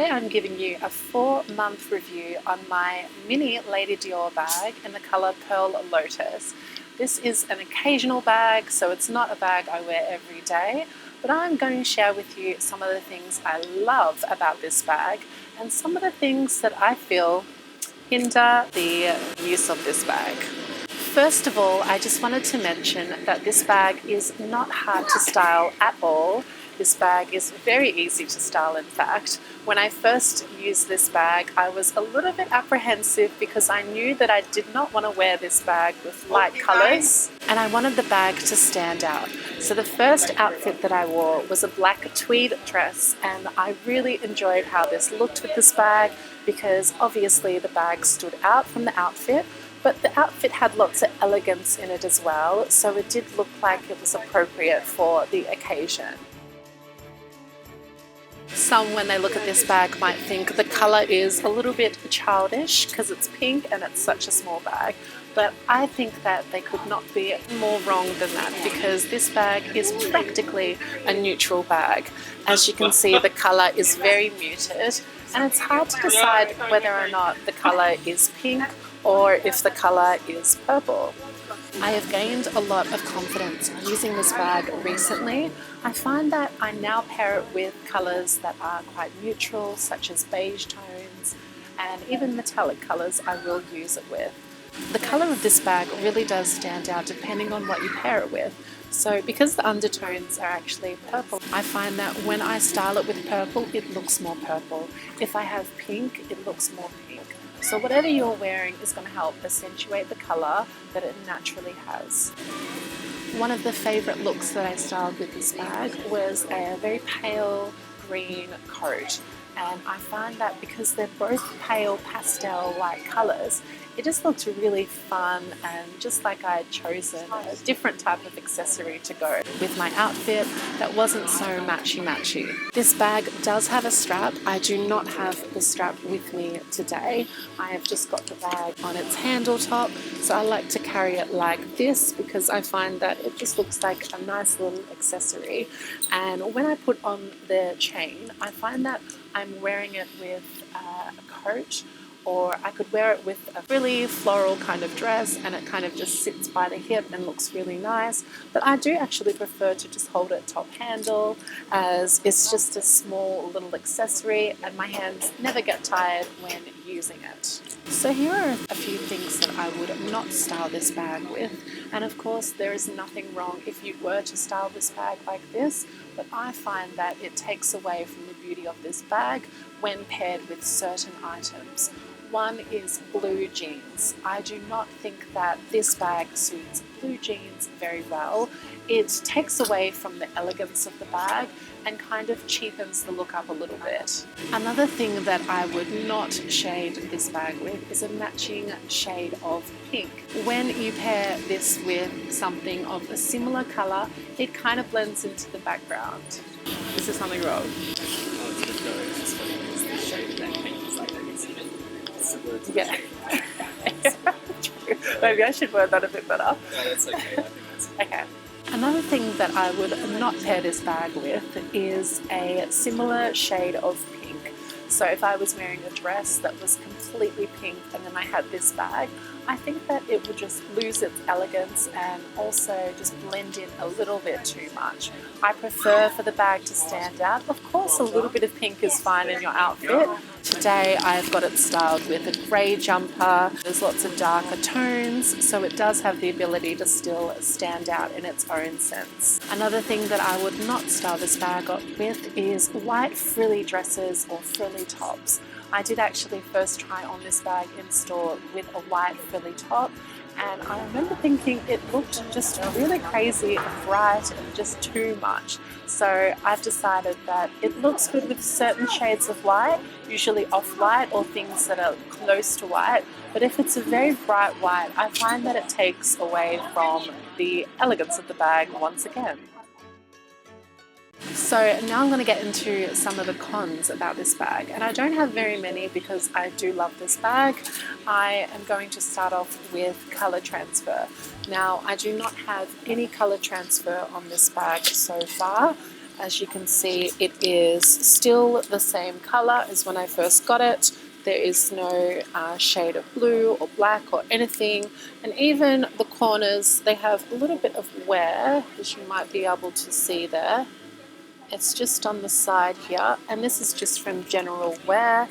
Today I'm giving you a 4-month review on my mini Lady Dior bag in the colour Pearl Lotus. This is an occasional bag, so it's not a bag I wear every day, but I'm going to share with you some of the things I love about this bag and some of the things that I feel hinder the use of this bag. First of all, I just wanted to mention that this bag is not hard to style at all. This bag is very easy to style, in fact. When I first used this bag, I was a little bit apprehensive because I knew that I did not want to wear this bag with light colours and I wanted the bag to stand out. So the first outfit that I wore was a black tweed dress, and I really enjoyed how this looked with this bag because obviously the bag stood out from the outfit, but the outfit had lots of elegance in it as well, so it did look like it was appropriate for the occasion. Some, when they look at this bag, might think the colour is a little bit childish because it's pink and it's such a small bag, but I think that they could not be more wrong than that because this bag is practically a neutral bag. As you can see, the colour is very muted and it's hard to decide whether or not the colour is pink or if the colour is purple. I have gained a lot of confidence using this bag recently. I find that I now pair it with colours that are quite neutral, such as beige tones, and even metallic colours I will use it with. The colour of this bag really does stand out depending on what you pair it with. So because the undertones are actually purple, I find that when I style it with purple, it looks more purple. If I have pink, it looks more pink. So whatever you're wearing is going to help accentuate the colour that it naturally has. One of the favourite looks that I styled with this bag was a very pale green coat. And I find that because they're both pale pastel light colours, it just looks really fun and just like I had chosen a different type of accessory to go with my outfit that wasn't so matchy-matchy. This bag does have a strap. I do not have the strap with me today. I have just got the bag on its handle top, so I like to carry it like this because I find that it just looks like a nice little accessory. And when I put on the chain, I find that I'm wearing it with a coat, or I could wear it with a really floral kind of dress and it kind of just sits by the hip and looks really nice. But I do actually prefer to just hold it top handle as it's just a small little accessory and my hands never get tired when using it. So here are a few things that I would not style this bag with, and of course there is nothing wrong if you were to style this bag like this, but I find that it takes away from the beauty of this bag when paired with certain items. One is blue jeans. I do not think that this bag suits blue jeans very well. It takes away from the elegance of the bag and kind of cheapens the look up a little bit. Another thing that I would not shade this bag with is a matching shade of pink. When you pair this with something of a similar colour, it kind of blends into the background. Is there something wrong? Yeah. Maybe I should word that a bit better. No, that's okay. Okay. Another thing that I would not pair this bag with is a similar shade of pink. So if I was wearing a dress that was completely pink and then I had this bag, I think that it would just lose its elegance and also just blend in a little bit too much. I prefer for the bag to stand out. Of course, a little bit of pink is fine in your outfit. Today I've got it styled with a grey jumper. There's lots of darker tones, so it does have the ability to still stand out in its own sense. Another thing that I would not style this bag with is white frilly dresses or frilly tops. I did actually first try on this bag in store with a white frilly top, and I remember thinking it looked just really crazy and bright and just too much. So I've decided that it looks good with certain shades of white, usually off-white or things that are close to white, but if it's a very bright white, I find that it takes away from the elegance of the bag once again. So now I'm going to get into some of the cons about this bag, and I don't have very many because I do love this bag. I am going to start off with colour transfer. Now I do not have any colour transfer on this bag so far, As you can see, it is still the same color as when I first got it. There is no shade of blue or black or anything, and even the corners, they have a little bit of wear, as you might be able to see there. It's just on the side here, and this is just from general wear.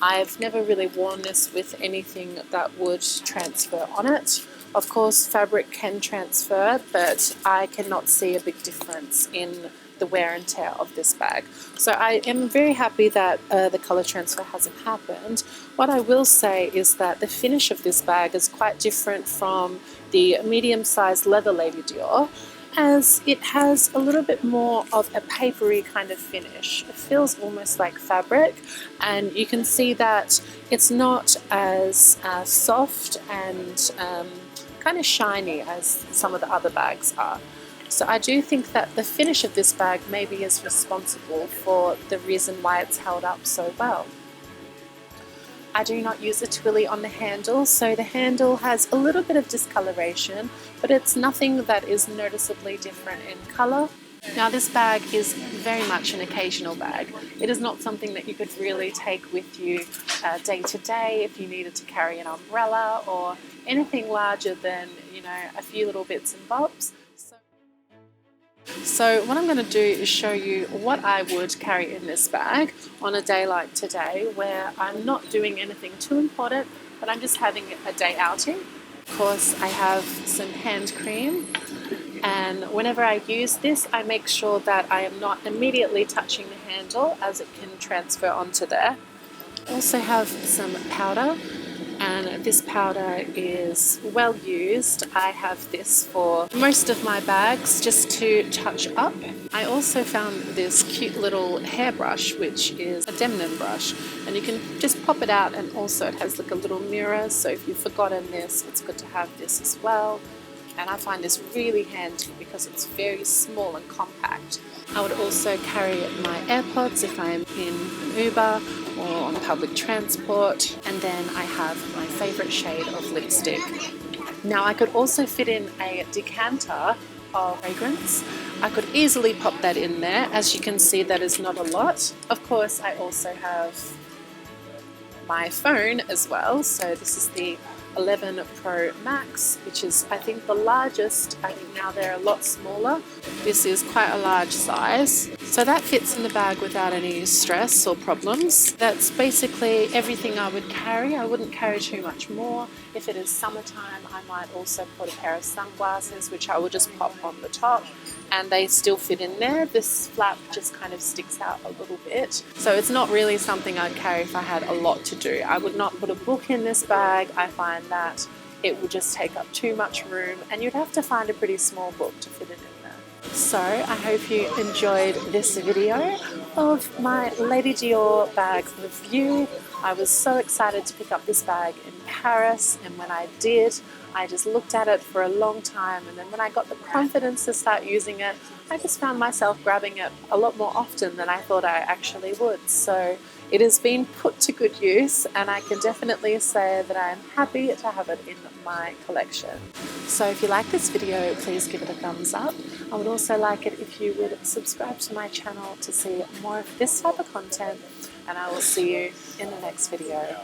I've never really worn this with anything that would transfer on it. Of course, fabric can transfer, but I cannot see a big difference in the wear and tear of this bag. So I am very happy that the color transfer hasn't happened. What I will say is that the finish of this bag is quite different from the medium-sized leather Lady Dior, as it has a little bit more of a papery kind of finish. It feels almost like fabric, and you can see that it's not as soft and kind of shiny as some of the other bags are. So I do think that the finish of this bag maybe is responsible for the reason why it's held up so well. I do not use a twilly on the handle, so the handle has a little bit of discoloration, but it's nothing that is noticeably different in color. Now this bag is very much an occasional bag. It is not something that you could really take with you day to day if you needed to carry an umbrella or anything larger than, you know, a few little bits and bobs. So what I'm going to do is show you what I would carry in this bag on a day like today, where I'm not doing anything too important, but I'm just having a day outing. Of course, I have some hand cream, and whenever I use this, I make sure that I am not immediately touching the handle, as it can transfer onto there. I also have some powder, and this powder is well used. I have this for most of my bags just to touch up. I also found this cute little hairbrush, which is a Demnon brush, and you can just pop it out, and also it has like a little mirror, so if you've forgotten this, it's good to have this as well. And I find this really handy because it's very small and compact. I would also carry my AirPods if I'm in an Uber or on public transport, and then I have my favourite shade of lipstick. Now I could also fit in a decanter of fragrance. I could easily pop that in there. As you can see, that is not a lot. Of course, I also have my phone as well. So this is the 11 Pro Max, which is I think the largest. I think now they're a lot smaller. This is quite a large size. So that fits in the bag without any stress or problems. That's basically everything I would carry. I wouldn't carry too much more. If it is summertime, I might also put a pair of sunglasses, which I will just pop on the top, and they still fit in there. This flap just kind of sticks out a little bit. So it's not really something I'd carry if I had a lot to do. I would not put a book in this bag. I find that it would just take up too much room, and you'd have to find a pretty small book to fit it in there. So I hope you enjoyed this video of my Lady Dior bag review. I was so excited to pick up this bag in Paris, and when I did, I just looked at it for a long time, and then when I got the confidence to start using it, I just found myself grabbing it a lot more often than I thought I actually would. So it has been put to good use, and I can definitely say that I'm happy to have it in my collection. So if you like this video, please give it a thumbs up. I would also like it if you would subscribe to my channel to see more of this type of content, and I will see you in the next video.